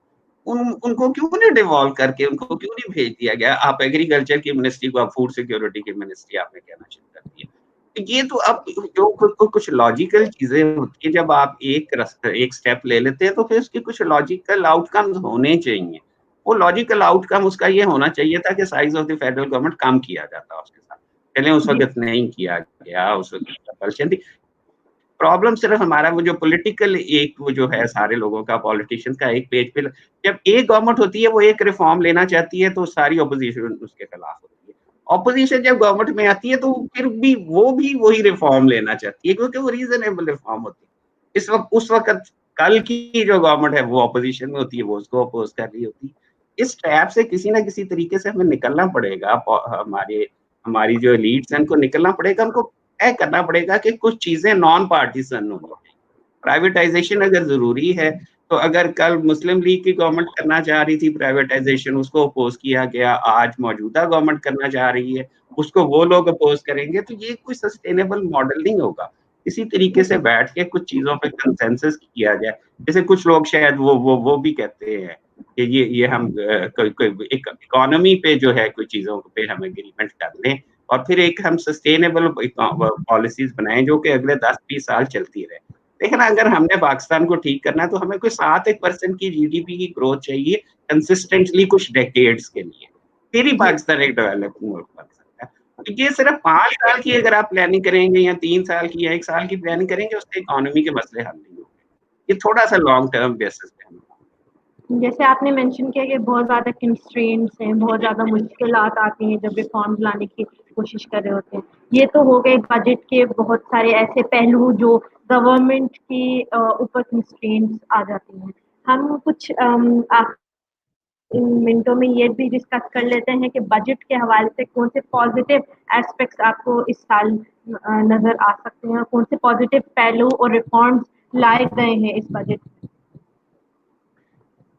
उनको क्यों नहीं डिवॉल्व करके, उनको क्यों नहीं भेज दिया गया? आप एग्रीकल्चर की मिनिस्ट्री को आप फूड सिक्योरिटी की मिनिस्ट्री आपने कहना शुरू कर दिया। तो ये तो अब जो कुछ लॉजिकल चीज़ें होती हैं, जब आप एक स्टेप ले लेते हैं, तो फिर उसके कुछ लॉजिकल आउटकम्स होने चाहिए। वो लॉजिकल आउटकम उसका ये होना चाहिए था कि size of the federal government कम किया जाता उसके साथ। चलें उस जी। वक़्त नहीं किया गया, उस वक़्त कंपल्शन थी। प्रॉब्लम सिर्फ हमारा वो जो पॉलिटिकल एक वो जो है सारे लोगों का पॉलिटिशियंस का एक पेज पे जब एक गवर्नमेंट होती है वो एक रिफॉर्म लेना चाहती है तो सारी ऑपोजिशन उसके खिलाफ होती है। ऑपोजिशन जब गवर्नमेंट में आती है तो फिर भी वही रिफॉर्म लेना चाहती है क्योंकि वो रीजनेबल रिफॉर्म होती है। इस वक़्त उस वक़्त कल की जो गवर्नमेंट है वो ऑपोजिशन में होती है, वो उसको अपोज़ कर रही होती है। इस ट्रैप से किसी न किसी तरीके से हमें निकलना पड़ेगा। हमारी जो एलीट्स हैं उनको निकलना पड़ेगा, उनको तय करना पड़ेगा कि कुछ चीज़ें नॉन पार्टिसन होनी चाहिए। प्राइवेटाइज़ेशन अगर ज़रूरी है, तो अगर कल मुस्लिम लीग की गवर्नमेंट करना चाह रही थी प्राइवेटाइज़ेशन, उसको अपोज़ किया गया, आज मौजूदा गवर्नमेंट करना चाह रही है, उसको वो लोग अपोज़ करेंगे, तो ये कोई सस्टेनेबल मॉडल नहीं होगा। इसी तरीके से बैठ के कुछ चीज़ों पे कंसेंसस किया जाए। जैसे कुछ लोग शायद वो भी कहते हैं कि ये हम कोई कोई एक इकोनॉमी पे जो है कुछ चीज़ों पे हम एग्रीमेंट कर लें और फिर एक हम सस्टेनेबल पॉलिसीज़ बनाएँ जो कि अगले 10-20 साल चलती रहे। लेकिन अगर हमने पाकिस्तान को ठीक करना है तो हमें कोई 7-1% की जीडीपी की ग्रोथ चाहिए कंसिस्टेंटली कुछ डेकेड्स के लिए। फिर ही जी। पाकिस्तान एक डेवलपिंग मुल्क बन सकता है। तो ये सिर्फ 5 साल की अगर आप प्लानिंग करेंगे या 3 साल की या 1 साल की प्लानिंग करेंगे उससे इकोनॉमी के मसले हल नहीं होंगे। ये थोड़ा-सा लॉन्ग टर्म बेसिस पे हम जैसे आपने मेंशन किया कि बहुत ज़्यादा कंस्ट्रेंट्स हैं, बहुत ज़्यादा मुश्किलात आती हैं जब रिफॉर्म्स लाने की कोशिश कर रहे होते हैं। ये तो हो गए बजट के बहुत सारे ऐसे पहलू जो गवर्नमेंट की ऊपर कंस्ट्रेंट्स आ जाती हैं। हम कुछ इन मिनटों में ये भी डिस्कस कर लेते हैं कि बजट के हवाले से कौन से पॉजिटिव एस्पेक्ट्स आपको इस साल नज़र आ सकते हैं और कौन से पॉजिटिव पहलू और रिफॉर्म्स लाए गए हैं इस बजट में?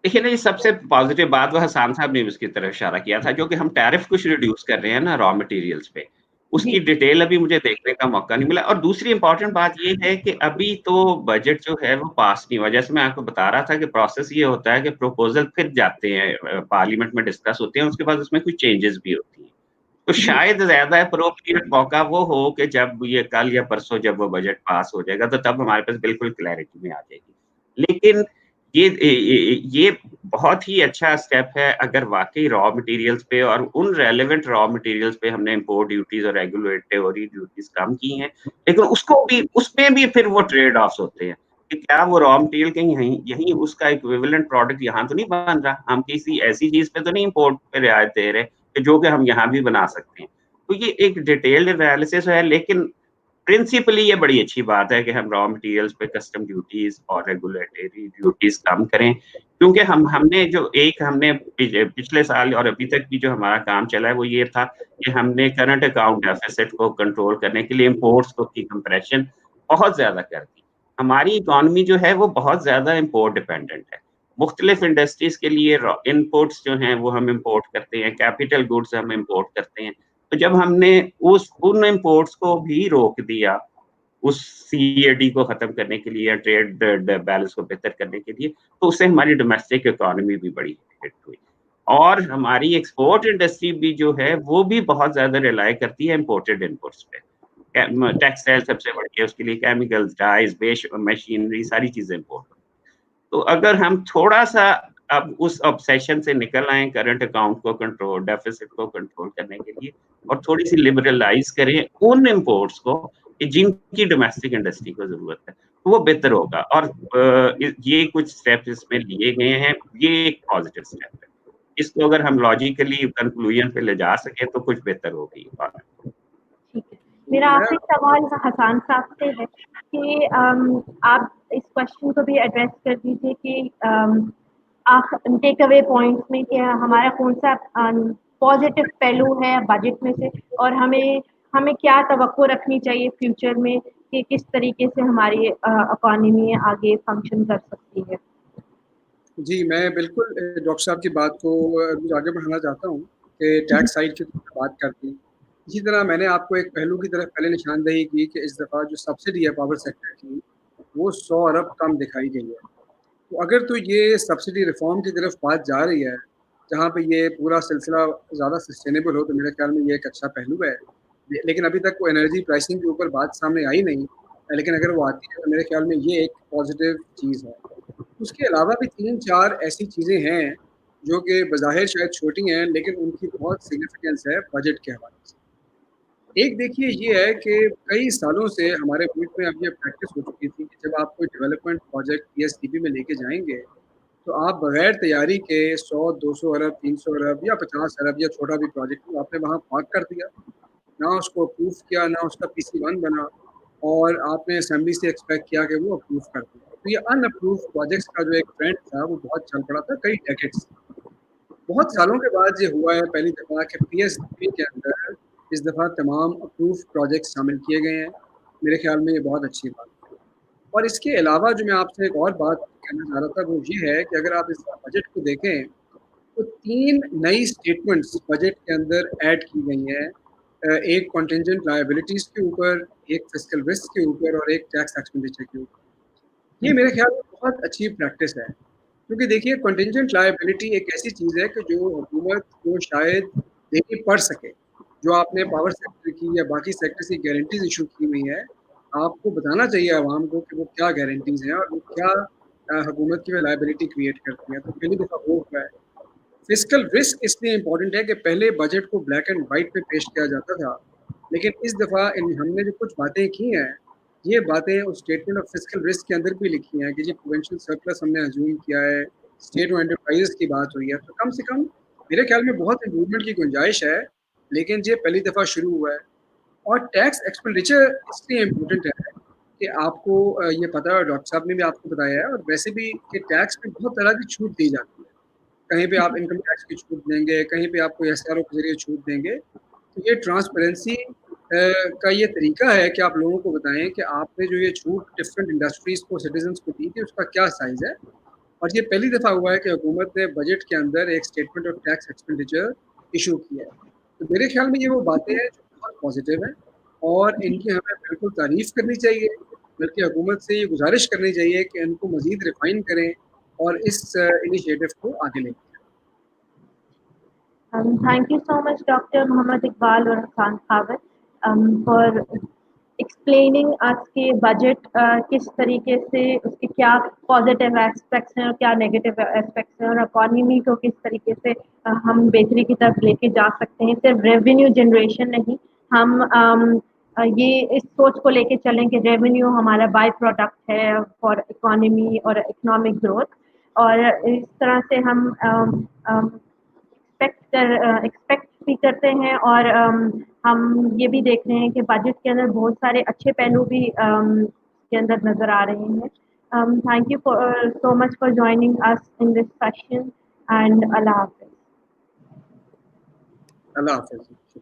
देखिए ना, ये सबसे पॉज़िटिव बात वो हसन साहब ने भी उसकी तरफ इशारा किया था, जो कि हम टैरिफ कुछ रिड्यूस कर रहे हैं ना रॉ मटेरियल्स पे, जी। उसकी डिटेल अभी मुझे देखने का मौका नहीं मिला और दूसरी इम्पोर्टेंट बात ये है कि अभी तो बजट जो है वो पास नहीं हुआ। जैसे मैं आपको बता रहा था कि प्रोसेस ये होता है कि प्रपोज़ल फिर जाते हैं पार्लियामेंट में डिस्कस होते हैं, उसके बाद उसमें कुछ चेंजेज़ भी होती हैं। तो जी। शायद ज़्यादा एप्रोप्रिएट मौका वो हो कि जब ये कल या परसों जब वो बजट पास हो जाएगा, तो तब हमारे पास बिल्कुल क्लैरिटी में आ जाएगी। लेकिन ये बहुत ही अच्छा स्टेप है अगर वाक़ई रॉ मटेरियल्स पे और उन रेलेवेंट रॉ मटेरियल्स पे हमने इम्पोर्ट ड्यूटीज़ और रेगुलेटरी ड्यूटीज़ कम की हैं। लेकिन उसको भी उसमें भी फिर वो ट्रेड ऑफ्स होते हैं कि क्या वो रॉ मटेरियल कहीं यहीं यहीं उसका इक्विवेलेंट प्रोडक्ट यहाँ तो नहीं बन रहा। हम किसी ऐसी चीज़ पे तो नहीं इम्पोर्ट पे रियायत दे रहे कि जो कि हम यहाँ भी बना सकते हैं। तो ये एक डिटेल्ड एनालिसिस है लेकिन प्रिंसिपली ये बड़ी अच्छी बात है कि हम रॉ मटेरियल्स पे कस्टम ड्यूटीज़ और रेगुलेटरी ड्यूटीज़ कम करें, क्योंकि हमने पिछले साल और अभी तक भी जो हमारा काम चला है वो ये था कि हमने करंट अकाउंट डेफिसिट को कंट्रोल करने के लिए इम्पोर्ट्स को की कंप्रेशन बहुत ज़्यादा कर दी। हमारी इकोनॉमी जो है वो बहुत ज़्यादा इम्पोर्ट डिपेंडेंट है। मुख्तलिफ इंडस्ट्रीज़ के लिए रॉ इनपुट्स जो हैं वो हम इम्पोर्ट करते हैं, कैपिटल गुड्स हम इम्पोर्ट करते हैं। तो जब हमने उस उन इम्पोर्ट्स को भी रोक दिया, उस सीएडी को खत्म करने के लिए या ट्रेड ड बैलेंस को बेहतर करने के लिए, तो उससे हमारी डोमेस्टिक इकोनॉमी भी बड़ी हिट हुई। और हमारी एक्सपोर्ट इंडस्ट्री भी जो है, वो भी बहुत ज़्यादा रिलाय करती है इम्पोर्टेड इनपुट्स पे। टेक्सटाइल सबसे बढ़िया है, उसके लिए केमिकल्स, डाइज़, मशीनरी सारी चीज़ें इम्पोर्ट तो अगर हम थोड़ा-सा अब उस ऑब्सेशन से निकल आएँ करंट अकाउंट को कंट्रोल डेफ़िसिट को कंट्रोल करने के लिए और थोड़ी-सी लिबरलाइज़ करें उन इम्पोर्ट्स को कि जिनकी डोमेस्टिक इंडस्ट्री को ज़रूरत है, तो वो बेहतर होगा और ये कुछ स्टेप्स इसमें लिए गए हैं, ये एक पॉज़िटिव स्टेप है। इसको अगर हम लॉजिकली कंक्लूजन पे ले जा सकें तो कुछ बेहतर होगी इकोनॉमी। ठीक है। मेरा मैं आखिरी सवाल हसान साहब से है कि आप इस क्वेश्चन को भी एड्रेस कर दीजिए कि टेक अवे पॉइंट्स में कि हमारा कौन-सा पॉज़िटिव पहलू है बजट में से और हमें हमें क्या तवक्को रखनी चाहिए फ्यूचर में कि किस तरीके से हमारी इकोनॉमी आगे फंक्शन कर सकती है? जी, मैं बिल्कुल डॉक्टर साहब की बात को कुछ आगे बढ़ाना चाहता हूँ कि टैक्स साइड की बात करते हैं। इसी तरह मैंने आपको एक पहलू की तरफ पहले निशानदेही की कि इस दफ़ा जो सब्सिडी है पावर सेक्टर की, वो 100 अरब कम दिखाई गई है। तो अगर तो ये सब्सिडी रिफ़ॉर्म की तरफ बात जा रही है, जहाँ पे ये पूरा सिलसिला ज़्यादा सस्टेनेबल हो, तो मेरे ख़्याल में ये एक अच्छा पहलू है। लेकिन अभी तक वो एनर्जी प्राइसिंग के ऊपर बात सामने आई नहीं, लेकिन अगर वो आती है तो मेरे ख़्याल में ये एक पॉज़िटिव चीज़ है। उसके अलावा भी 3-4 ऐसी चीज़ें हैं, जो कि बज़ाहिर शायद छोटी हैं, लेकिन उनकी बहुत सिग्निफ़िकेंस है बजट के हवाले से। एक देखिए ये है कि कई सालों से हमारे मुल्क में अब ये प्रैक्टिस हो चुकी थी कि जब आप कोई डेवलपमेंट प्रोजेक्ट पीएसडीपी में लेके जाएँगे, तो आप बगैर तैयारी के 100, 200 अरब, 300 अरब या 50 अरब या छोटा भी प्रोजेक्ट हो आपने वहाँ पार्क कर दिया। ना उसको अप्रूव किया, ना उसका पीसी-1 बना और आपने असेंबली से एक्सपेक्ट किया कि वो अप्रूव कर दें। तो ये अनअप्रूव्ड प्रोजेक्ट्स का जो एक ट्रेंड था, वो बहुत चल पड़ा था कई डेकेड्स। बहुत सालों के बाद ये हुआ है पहली दफ़ा कि पीएसडीपी के अंदर इस दफ़ा तमाम अप्रूव्ड प्रोजेक्ट्स शामिल किए गए हैं। मेरे ख़्याल में ये बहुत अच्छी बात है। और इसके अलावा जो मैं आपसे एक और बात कहना चाह रहा था, वो ये है कि अगर आप इस बजट को देखें, तो 3 नई स्टेटमेंट्स बजट के अंदर ऐड की गई हैं। एक कंटिंजेंट लायबिलिटीज़ के ऊपर, एक फिस्कल रिस्क के ऊपर और एक टैक्स एक्सपेंडिचर के ऊपर। ये मेरे ख़्याल में बहुत अच्छी प्रैक्टिस है, क्योंकि देखिए कंटिंजेंट लायबिलिटी एक ऐसी चीज़ है कि जो हुकूमत को शायद देनी पड़ सके। जो आपने पावर सेक्टर की या बाकी सेक्टर्स की गारंटीज़ इश्यू की हुई हैं, आपको बताना चाहिए अवाम को कि वो क्या गारंटीज़ हैं और वो क्या हुकूमत की वो लायबिलिटी क्रिएट करती हैं। तो पहली दफ़ा वो हुआ है। फिस्कल रिस्क इसलिए इम्पोर्टेंट है कि पहले बजट को ब्लैक एंड व्हाइट में पेश किया जाता था, लेकिन इस दफ़ा इन हमने जो कुछ बातें की हैं, ये बातें उस स्टेटमेंट ऑफ फिस्कल रिस्क के अंदर भी लिखी हैं कि जी प्रोविंशियल सरप्लस हमने अज़्यूम किया है, स्टेट और एंटरप्राइज़ की बात हुई है, तो कम से कम मेरे ख्याल में बहुत इम्प्रूवमेंट की गुंजाइश है, लेकिन ये पहली दफ़ा शुरू हुआ है। और टैक्स एक्सपेंडिचर इसलिए इम्पोर्टेंट है कि आपको ये पता है और डॉक्टर साहब ने भी आपको बताया है और वैसे भी कि टैक्स में बहुत तरह की छूट दी जाती है। कहीं पे आप इनकम टैक्स की छूट देंगे, कहीं पे आपको एसआरओ के ज़रिए छूट देंगे। तो ये ट्रांसपेरेंसी का ये तरीका है कि आप लोगों को बताएँ कि आपने जो ये छूट डिफरेंट इंडस्ट्रीज़ को, सिटीज़न्स को दी थी, उसका क्या साइज़ है। और ये पहली दफ़ा हुआ है कि हुकूमत ने बजट के अंदर एक statement of tax expenditure issue किया है। तो मेरे ख़्याल में ये वो बातें हैं जो बहुत पॉज़िटिव हैं और इनकी हमें बिल्कुल तारीफ़ करनी चाहिए, बल्कि हुकूमत से ये गुज़ारिश करनी चाहिए कि इनको मज़ीद रिफ़ाइन करें और इस इनिशिएटिव को आगे लें। Thank you so much, Dr. Muhammad Iqbal or Hassan Khabat, for explaining us कि बजट किस तरीके से उसके क्या पॉजिटिव एस्पेक्ट्स हैं और क्या नेगेटिव एस्पेक्ट्स हैं और इकोनॉमी को किस तरीके से हम बेहतरी की तरफ लेके जा सकते हैं। सिर्फ रेवेन्यू जनरेशन नहीं, हम ये इस सोच को लेके चलें कि रेवेन्यू हमारा बाय प्रोडक्ट है फॉर इकोनॉमी और इकोनॉमिक ग्रोथ, और इस तरह से हम एक्सपेक्ट भी करते हैं और हम ये भी देख रहे हैं कि बजट के अंदर बहुत सारे अच्छे पहलू भी के अंदर नज़र आ रहे हैं। Thank you for so much for joining us in this session and अल्लाह हाफ़िज़। अल्लाह हाफ़िज़।